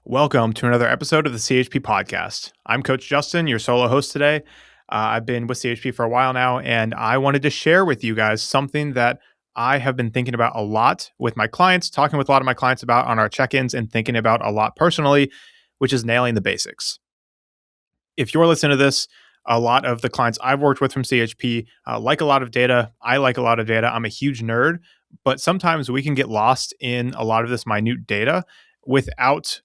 Welcome to another episode of the CHP podcast. I'm Coach Justin, your solo host today. I've been with CHP for a while now, and I wanted to share with you guys something that I have been thinking about a lot with my clients, talking with a lot of my clients about on our check ins, and thinking about a lot personally, which is nailing the basics. If you're listening to this, a lot of the clients I've worked with from CHP like a lot of data. I like a lot of data. I'm a huge nerd, but sometimes we can get lost in a lot of this minute data without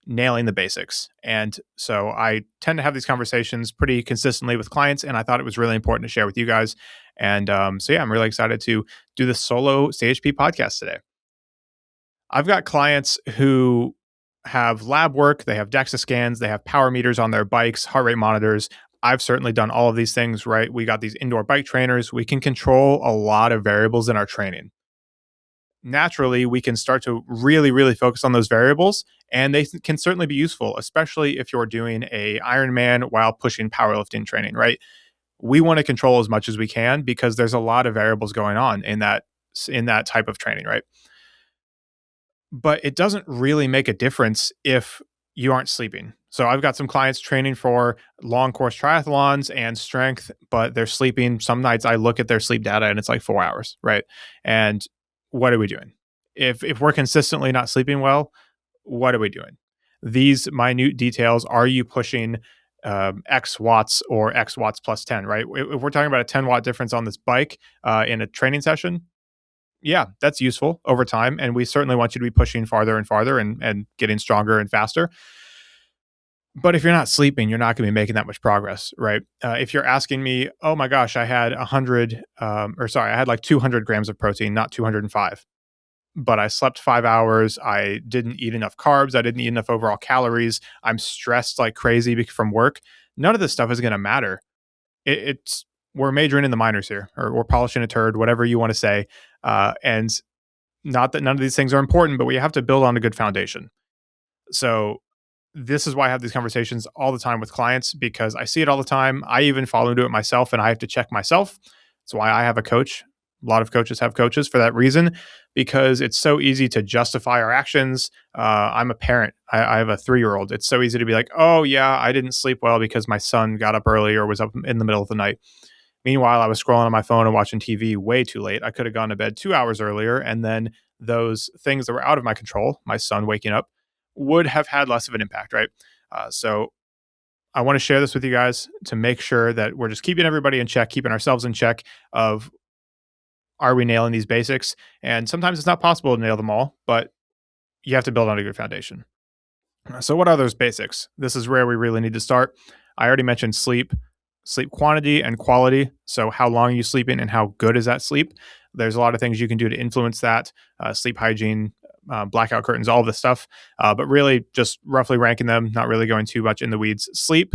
nailing the basics. And so I tend to have these conversations pretty consistently with clients, and I thought it was really important to share with you guys. And I'm really excited to do this solo CHP podcast today. I've got clients who have lab work, they have DEXA scans, they have power meters on their bikes, heart rate monitors. I've certainly done all of these things, right? We got these indoor bike trainers. We can control a lot of variables in our training. Naturally, we can start to really focus on those variables, and they can certainly be useful, especially if you're doing a Ironman while pushing powerlifting training, right? We want to control as much as we can because there's a lot of variables going on in that type of training, right? But it doesn't really make a difference if you aren't sleeping. So I've got some clients training for long course triathlons and strength, but they're sleeping. Some nights I look at their sleep data and it's like 4 hours, right? And what are we doing? If we're consistently not sleeping well, what are we doing? These minute details, are you pushing X watts or X watts plus 10, right? If we're talking about a 10-watt difference on this bike in a training session, yeah, that's useful over time. And we certainly want you to be pushing farther and farther and getting stronger and faster. But if you're not sleeping, you're not going to be making that much progress, right? If you're asking me, oh my gosh, I had I had like 200 grams of protein, not 205, but I slept 5 hours. I didn't eat enough carbs. I didn't eat enough overall calories. I'm stressed like crazy from work. None of this stuff is going to matter. It's we're majoring in the minors here, or we're polishing a turd, whatever you want to say. And not that none of these things are important, but we have to build on a good foundation. So this is why I have these conversations all the time with clients because I see it all the time. I even fall into it myself and I have to check myself. That's why I have a coach. A lot of coaches have coaches for that reason because it's so easy to justify our actions. I'm a parent. I have a 3-year-old. It's so easy to be like, oh, yeah, I didn't sleep well because my son got up early or was up in the middle of the night. Meanwhile, I was scrolling on my phone and watching TV way too late. I could have gone to bed 2 hours earlier. And then those things that were out of my control, my son waking up, would have had less of an impact, right? So I want to share this with you guys to make sure that we're just keeping everybody in check, keeping ourselves in check of, are we nailing these basics? And sometimes it's not possible to nail them all, but you have to build on a good foundation. So what are those basics? This is where we really need to start. I already mentioned sleep quantity and quality. So how long are you sleeping and how good is that sleep? There's a lot of things you can do to influence that. Sleep hygiene, blackout curtains, all of this stuff. But really just roughly ranking them, not really going too much in the weeds. Sleep,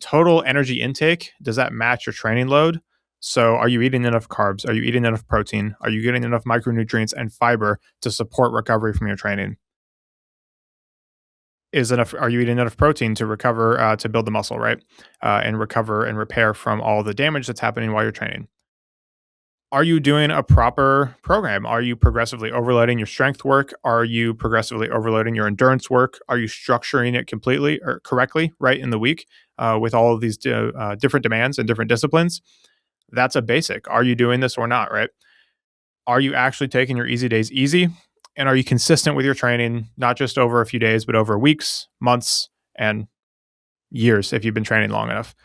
total energy intake. Does that match your training load? So are you eating enough carbs? Are you eating enough protein? Are you getting enough micronutrients and fiber to support recovery from your training? Are you eating enough protein to recover, to build the muscle, right? And recover and repair from all the damage that's happening while you're training? Are you doing a proper program? Are you progressively overloading your strength work? Are you progressively overloading your endurance work? Are you structuring it completely or correctly, right, in the week with all of these different demands and different disciplines? That's a basic. Are you doing this or not, right? Are you actually taking your easy days easy? And are you consistent with your training, not just over a few days, but over weeks, months, and years if you've been training long enough?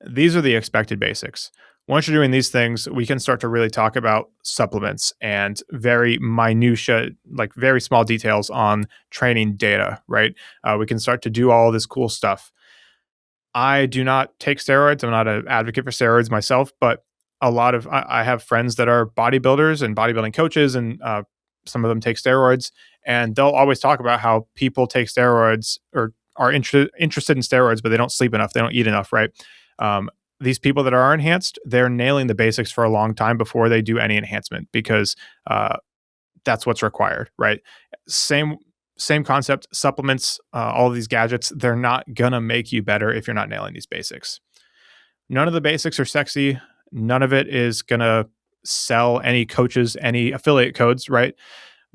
These are the expected basics. Once you're doing these things, we can start to really talk about supplements and very minutia, like very small details on training data, right? We can start to do all this cool stuff. I do not take steroids. I'm not an advocate for steroids myself, but I have friends that are bodybuilders and bodybuilding coaches, and some of them take steroids, and they'll always talk about how people take steroids or are interested in steroids, but they don't sleep enough, they don't eat enough, right? These people that are enhanced, they're nailing the basics for a long time before they do any enhancement because that's what's required, right? Same concept. Supplements, all of these gadgets, they're not gonna make you better if you're not nailing these basics. None of the basics are sexy. None of it is gonna sell any coaches any affiliate codes, right?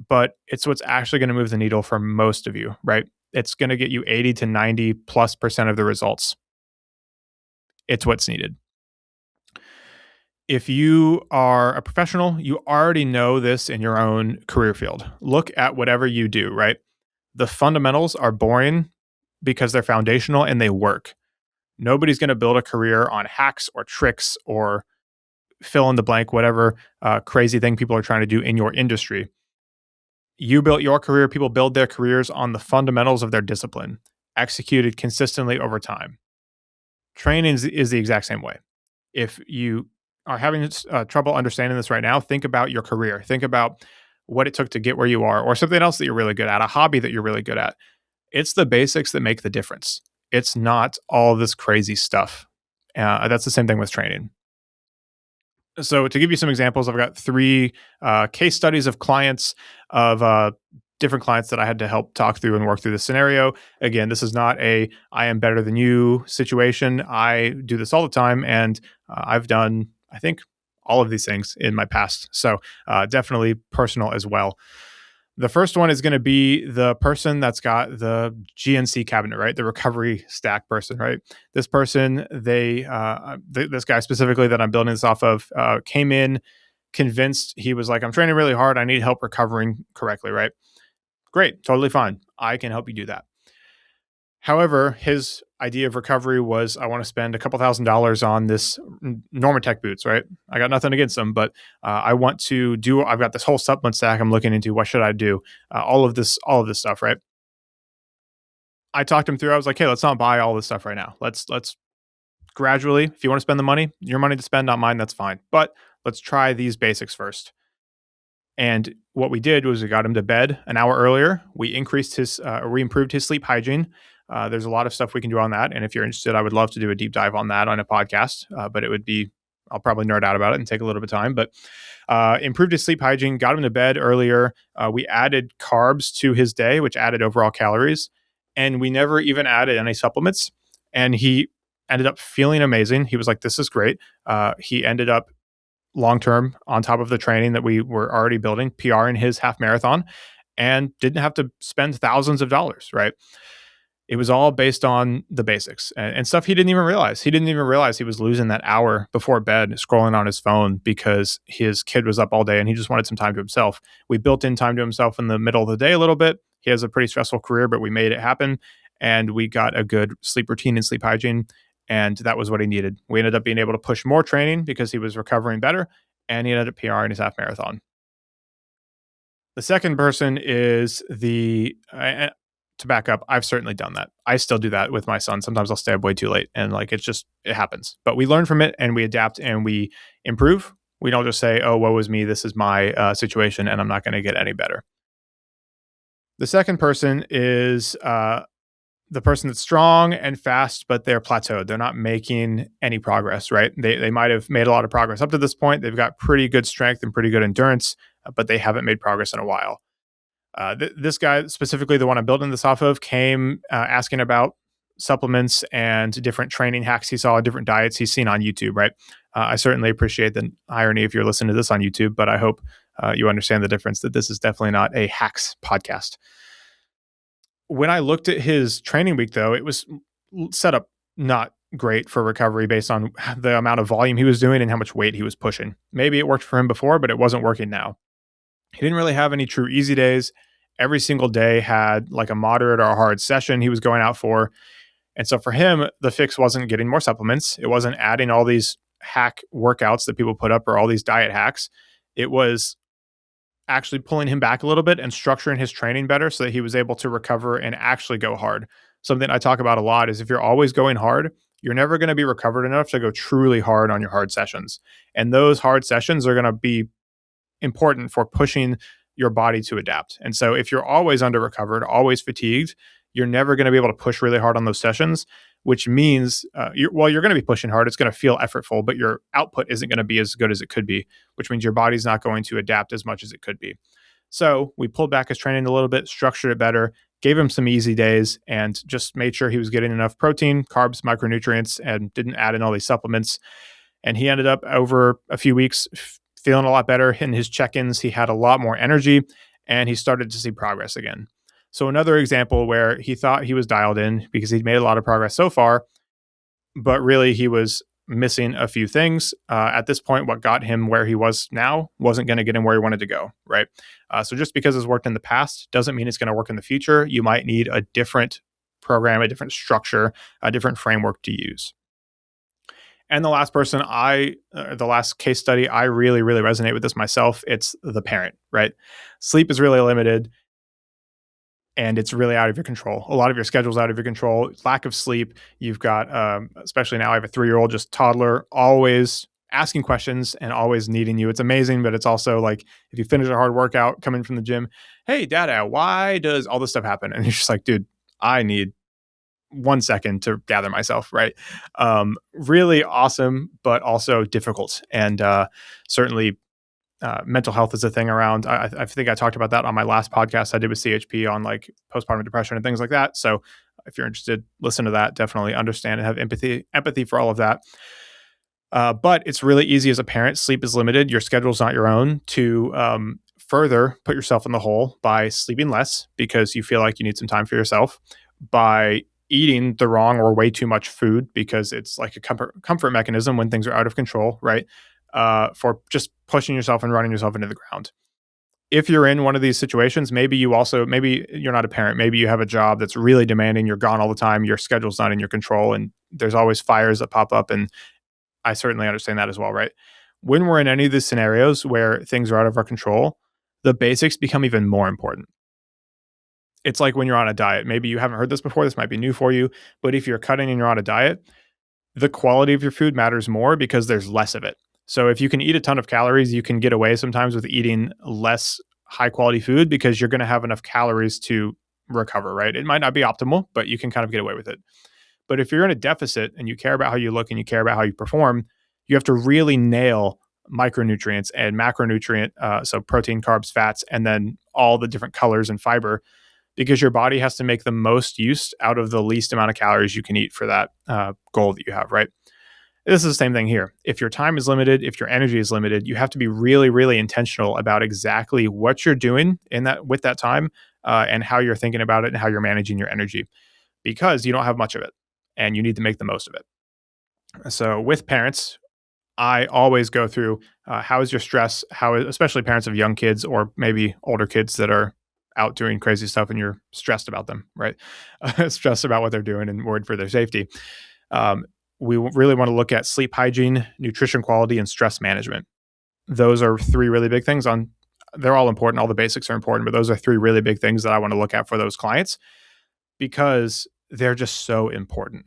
But it's what's actually going to move the needle for most of you, right? It's going to get you 80 to 90 plus percent of the results. It's what's needed. If you are a professional, you already know this in your own career field. Look at whatever you do, right? The fundamentals are boring because they're foundational and they work. Nobody's going to build a career on hacks or tricks or fill in the blank, whatever crazy thing people are trying to do in your industry. You built your career, people build their careers on the fundamentals of their discipline, executed consistently over time. Training is the exact same way. If you are having trouble understanding this right now, think about your career. Think about what it took to get where you are, or something else that you're really good at, a hobby that you're really good at. It's the basics that make the difference. It's not all this crazy stuff. That's the same thing with training. So, to give you some examples, I've got three case studies of clients, of different clients that I had to help talk through and work through this scenario. Again, this is not a I am better than you situation. I do this all the time, and I've done, I think, all of these things in my past. So, definitely personal as well. The first one is going to be the person that's got the GNC cabinet, right? The recovery stack person, right? This person, this guy specifically that I'm building this off of, came in convinced. He was like, I'm training really hard. I need help recovering correctly, right? Great, totally fine. I can help you do that. However, his idea of recovery was, I want to spend a couple $1,000s on this Normatec boots, right? I got nothing against them, but I want to do, I've got this whole supplement stack I'm looking into. What should I do? All of this stuff, right? I talked him through. I was like, hey, let's not buy all this stuff right now. Let's gradually, if you want to spend the money, your money to spend, not mine, that's fine. But let's try these basics first. And what we did was we got him to bed an hour earlier. We improved his sleep hygiene. There's a lot of stuff we can do on that. And if you're interested, I would love to do a deep dive on that on a podcast. But I'll probably nerd out about it and take a little bit of time. But improved his sleep hygiene, got him to bed earlier. We added carbs to his day, which added overall calories. And we never even added any supplements. And he ended up feeling amazing. He was like, this is great. He ended up long term on top of the training that we were already building, PR in his half marathon, and didn't have to spend thousands of dollars, right? It was all based on the basics and stuff he didn't even realize. He didn't even realize he was losing that hour before bed scrolling on his phone because his kid was up all day and he just wanted some time to himself. We built in time to himself in the middle of the day a little bit. He has a pretty stressful career, but we made it happen. And we got a good sleep routine and sleep hygiene. And that was what he needed. We ended up being able to push more training because he was recovering better. And he ended up PRing his half marathon. The second person is to back up, I've certainly done that. I still do that with my son. Sometimes I'll stay up way too late and it happens. But we learn from it and we adapt and we improve. We don't just say, oh, woe is me. This is my situation and I'm not going to get any better. The second person is the person that's strong and fast, but they're plateaued. They're not making any progress, right? They might have made a lot of progress up to this point. They've got pretty good strength and pretty good endurance, but they haven't made progress in a while. This guy, specifically the one I'm building this off of, came asking about supplements and different training hacks he saw, different diets he's seen on YouTube, right? I certainly appreciate the irony if you're listening to this on YouTube, but I hope you understand the difference that this is definitely not a hacks podcast. When I looked at his training week, though, it was set up not great for recovery based on the amount of volume he was doing and how much weight he was pushing. Maybe it worked for him before, but it wasn't working now. He didn't really have any true easy days. Every single day had like a moderate or a hard session he was going out for. And so for him, the fix wasn't getting more supplements. It wasn't adding all these hack workouts that people put up or all these diet hacks. It was actually pulling him back a little bit and structuring his training better so that he was able to recover and actually go hard. Something I talk about a lot is if you're always going hard, you're never going to be recovered enough to go truly hard on your hard sessions. And those hard sessions are going to be important for pushing your body to adapt. And so if you're always under recovered, always fatigued, you're never going to be able to push really hard on those sessions, which means you're going to be pushing hard. It's going to feel effortful, but your output isn't going to be as good as it could be, which means your body's not going to adapt as much as it could be. So we pulled back his training a little bit, structured it better, gave him some easy days, and just made sure he was getting enough protein, carbs, micronutrients, and didn't add in all these supplements. And he ended up over a few weeks feeling a lot better in his check-ins. He had a lot more energy and he started to see progress again. So another example where he thought he was dialed in because he'd made a lot of progress so far, but really he was missing a few things. At this point, what got him where he was now wasn't going to get him where he wanted to go, right? So just because it's worked in the past doesn't mean it's going to work in the future. You might need a different program, a different structure, a different framework to use. And the last case study, I really, really resonate with this myself. It's the parent, right? Sleep is really limited and it's really out of your control. A lot of your schedule's out of your control. Lack of sleep. You've got, especially now, I have a 3-year-old, just toddler, always asking questions and always needing you. It's amazing, but it's also like if you finish a hard workout coming from the gym, hey, dada, why does all this stuff happen? And you're just like, dude, I need 1 second to gather myself, right? Really awesome, but also difficult. And certainly mental health is a thing around. I think I talked about that on my last podcast I did with CHP on like postpartum depression and things like that. So if you're interested, listen to that. Definitely understand and have empathy for all of that. But it's really easy as a parent. Sleep is limited. Your schedule's not your own to further put yourself in the hole by sleeping less because you feel like you need some time for yourself, by eating the wrong or way too much food because it's like a comfort mechanism when things are out of control, right? For just pushing yourself and running yourself into the ground. If you're in one of these situations, maybe you're not a parent. Maybe you have a job that's really demanding. You're gone all the time. Your schedule's not in your control, and there's always fires that pop up. And I certainly understand that as well, right? When we're in any of these scenarios where things are out of our control, the basics become even more important. It's like when you're on a diet. Maybe you haven't heard this before. This might be new for you, but if you're cutting and you're on a diet, the quality of your food matters more because there's less of it. So if you can eat a ton of calories, you can get away sometimes with eating less high quality food because you're going to have enough calories to recover, right? It might not be optimal, but you can kind of get away with it. But if you're in a deficit and you care about how you look and you care about how you perform, you have to really nail micronutrients and macronutrient, so protein, carbs, fats, and then all the different colors and fiber, because your body has to make the most use out of the least amount of calories you can eat for that goal that you have, right? This is the same thing here. If your time is limited, if your energy is limited, you have to be really, really intentional about exactly what you're doing in that with that time, and how you're thinking about it and how you're managing your energy, because you don't have much of it and you need to make the most of it. So with parents, I always go through how is your stress, especially parents of young kids or maybe older kids that are out doing crazy stuff and you're stressed about them, right? Stressed about what they're doing and worried for their safety. Um, we really want to look at sleep hygiene, nutrition quality, and stress management. Those are three really big things they're all important. All the basics are important, but those are three really big things that I want to look at for those clients because they're just so important.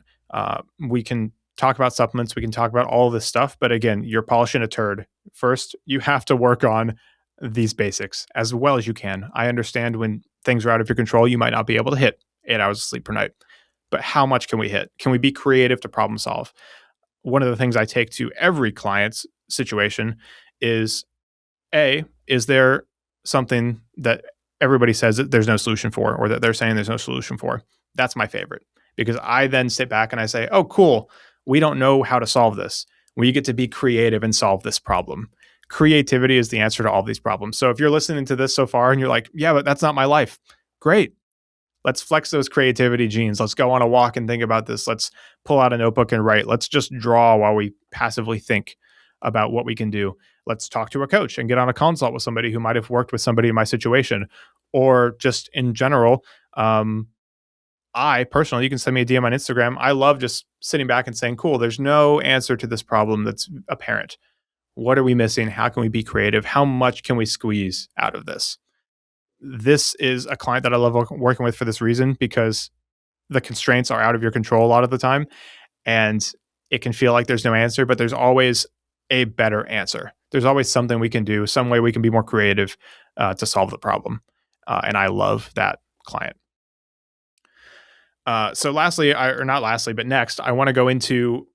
We can talk about supplements, we can talk about all of this stuff, but again, you're polishing a turd. First, you have to work on these basics as well as you can. I understand when things are out of your control, you might not be able to hit 8 hours of sleep per night, but how much can we hit? Can we be creative to problem solve? One of the things I take to every client's situation is is there something that everybody says that there's no solution for, or that they're saying there's no solution for? That's my favorite because I then sit back and I say, oh, cool. We don't know how to solve this. We get to be creative and solve this problem. Creativity is the answer to all these problems. So if you're listening to this so far and you're like, yeah, but that's not my life. Great. Let's flex those creativity genes. Let's go on a walk and think about this. Let's pull out a notebook and write. Let's just draw while we passively think about what we can do. Let's talk to a coach and get on a consult with somebody who might have worked with somebody in my situation, or just in general. I personally, you can send me a DM on Instagram. I love just sitting back and saying, cool, there's no answer to this problem that's apparent. What are we missing? How can we be creative? How much can we squeeze out of this? This is a client that I love working with for this reason, because the constraints are out of your control a lot of the time. And it can feel like there's no answer, but there's always a better answer. There's always something we can do, some way we can be more creative to solve the problem. And I love that client. So lastly, or not lastly, but next, I want to go into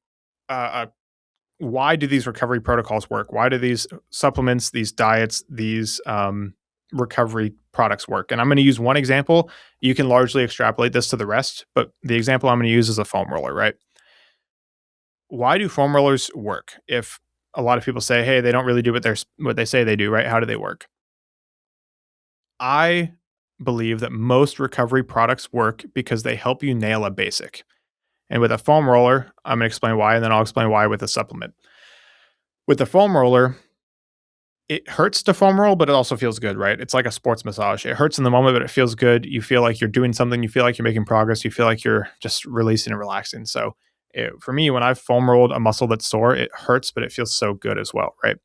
why do these recovery protocols work? Why do these supplements, these diets, these recovery products work? And I'm going to use one example. You can largely extrapolate this to the rest, but the example I'm going to use is a foam roller, right? Why do foam rollers work? If a lot of people say, hey, they don't really do what they say they do, right? How do they work? I believe that most recovery products work because they help you nail a basic. And with a foam roller, I'm going to explain why, and then I'll explain why with a supplement. With the foam roller, it hurts to foam roll, but it also feels good, right? It's like a sports massage. It hurts in the moment, but it feels good. You feel like you're doing something. You feel like you're making progress. You feel like you're just releasing and relaxing. So for me, when I've foam rolled a muscle that's sore, it hurts, but it feels so good as well, right?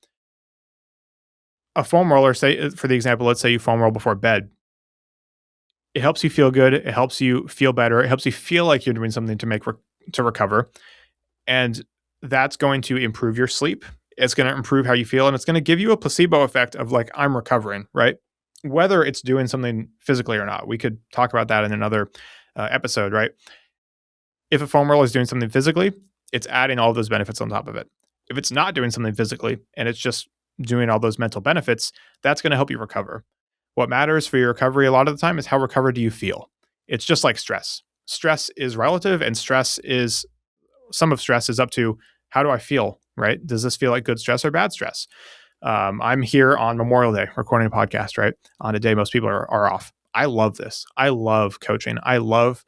A foam roller, say for the example, let's say you foam roll before bed. It helps you feel good. It helps you feel better. It helps you feel like you're doing something to recover, and that's going to improve your sleep. It's going to improve how you feel, and it's going to give you a placebo effect of like I'm recovering, right? Whether it's doing something physically or not, we could talk about that in another episode, right? If a foam roller is doing something physically, it's adding all those benefits on top of it. If it's not doing something physically and it's just doing all those mental benefits, that's going to help you recover. What matters for your recovery a lot of the time is how recovered do you feel. It's just like stress. Stress is relative, and some of stress is up to how do I feel, right? Does this feel like good stress or bad stress? I'm here on Memorial Day recording a podcast, right? On a day most people are off. I love this. I love coaching. I love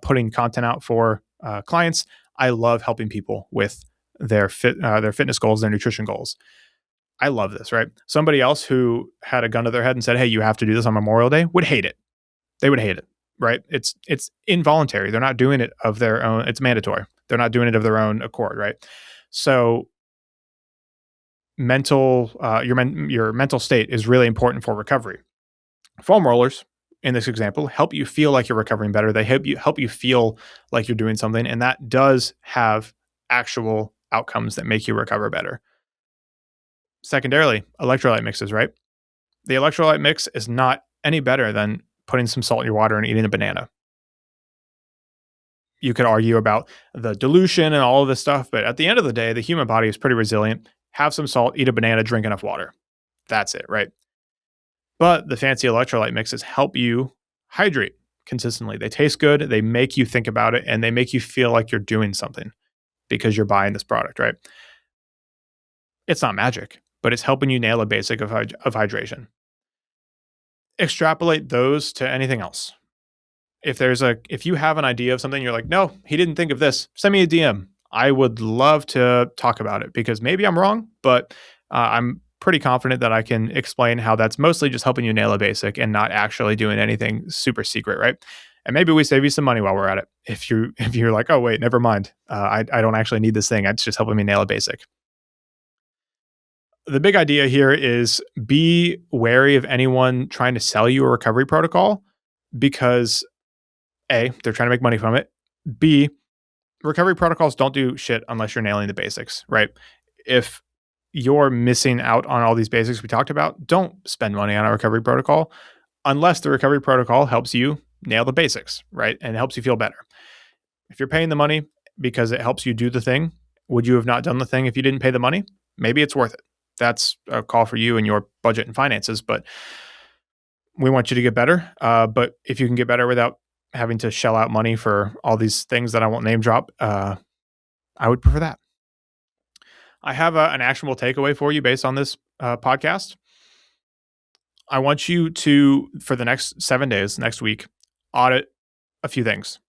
putting content out for clients. I love helping people with their fitness goals, their nutrition goals. I love this, right? Somebody else who had a gun to their head and said, "Hey, you have to do this on Memorial Day," would hate it. They would hate it, right? It's involuntary. They're not doing it of their own. It's mandatory. They're not doing it of their own accord, right? So your mental state is really important for recovery. Foam rollers, in this example, help you feel like you're recovering better. They help you feel like you're doing something, and that does have actual outcomes that make you recover better. Secondarily, electrolyte mixes, right? The electrolyte mix is not any better than putting some salt in your water and eating a banana. You could argue about the dilution and all of this stuff, but at the end of the day, the human body is pretty resilient. Have some salt, eat a banana, drink enough water. That's it, right? But the fancy electrolyte mixes help you hydrate consistently. They taste good, they make you think about it, and they make you feel like you're doing something because you're buying this product, right? It's not magic, but it's helping you nail a basic of hydration. Extrapolate those to anything else. If you have an idea of something, you're like, no, he didn't think of this, send me a DM. I would love to talk about it because maybe I'm wrong, but I'm pretty confident that I can explain how that's mostly just helping you nail a basic and not actually doing anything super secret, right? And maybe we save you some money while we're at it. If you're like, oh wait, never mind, I don't actually need this thing. It's just helping me nail a basic. The big idea here is be wary of anyone trying to sell you a recovery protocol because A, they're trying to make money from it. B, recovery protocols don't do shit unless you're nailing the basics, right? If you're missing out on all these basics we talked about, don't spend money on a recovery protocol unless the recovery protocol helps you nail the basics, right? And helps you feel better. If you're paying the money because it helps you do the thing, would you have not done the thing if you didn't pay the money? Maybe it's worth it. That's a call for you and your budget and finances, but we want you to get better. But if you can get better without having to shell out money for all these things that I won't name drop, I would prefer that. I have an actionable takeaway for you based on this podcast. I want you to, for the next 7 days, next week, audit a few things.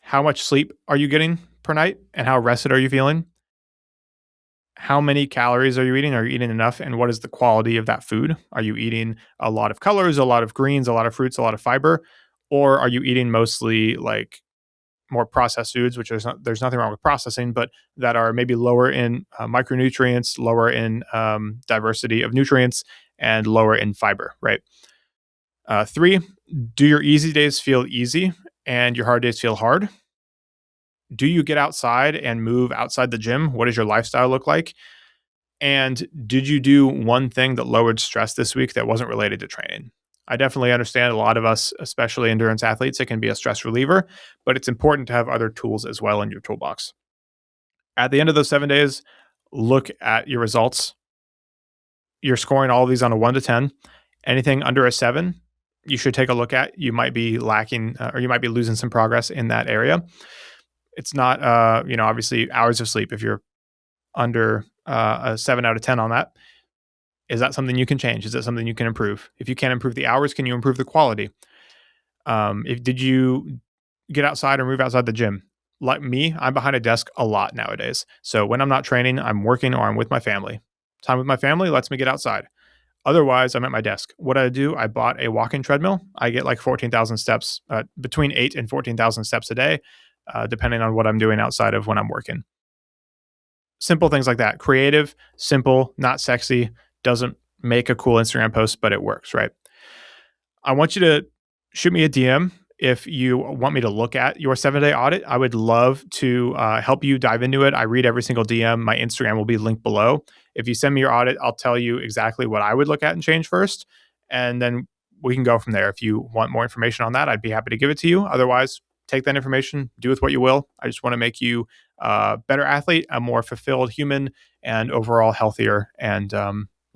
How much sleep are you getting per night and how rested are you feeling? How many calories are you eating? Are you eating enough? And what is the quality of that food? Are you eating a lot of colors, a lot of greens, a lot of fruits, a lot of fiber? Or are you eating mostly like more processed foods, which there's nothing wrong with processing, but that are maybe lower in micronutrients, lower in diversity of nutrients, and lower in fiber, right? 3, do your easy days feel easy and your hard days feel hard? Do you get outside and move outside the gym? What does your lifestyle look like? And did you do one thing that lowered stress this week that wasn't related to training? I definitely understand a lot of us, especially endurance athletes, it can be a stress reliever, but it's important to have other tools as well in your toolbox. At the end of those 7 days, look at your results. You're scoring all of these on a 1 to 10. Anything under a 7, you should take a look at. You might be lacking or you might be losing some progress in that area. It's not, obviously hours of sleep. If you're under a 7 out of 10 on that, is that something you can change? Is that something you can improve? If you can't improve the hours, can you improve the quality? If did you get outside or move outside the gym? Like me, I'm behind a desk a lot nowadays. So when I'm not training, I'm working or I'm with my family. Time with my family lets me get outside. Otherwise, I'm at my desk. What I do, I bought a walking treadmill. I get like 14,000 steps, between 8 and 14,000 steps a day, depending on what I'm doing outside of when I'm working. Simple things like that. Creative, simple, not sexy, doesn't make a cool Instagram post, but it works, right? I want you to shoot me a DM if you want me to look at your 7-day audit. I would love to help you dive into it. I read every single DM. My Instagram will be linked below. If you send me your audit, I'll tell you exactly what I would look at and change first. And then we can go from there. If you want more information on that, I'd be happy to give it to you. Otherwise, take that information, do with what you will. I just want to make you a better athlete, a more fulfilled human, and overall healthier and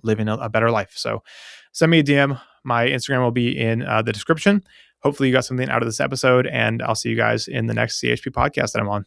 living a better life. So send me a DM. My Instagram will be in the description. Hopefully, you got something out of this episode, and I'll see you guys in the next CHP podcast that I'm on.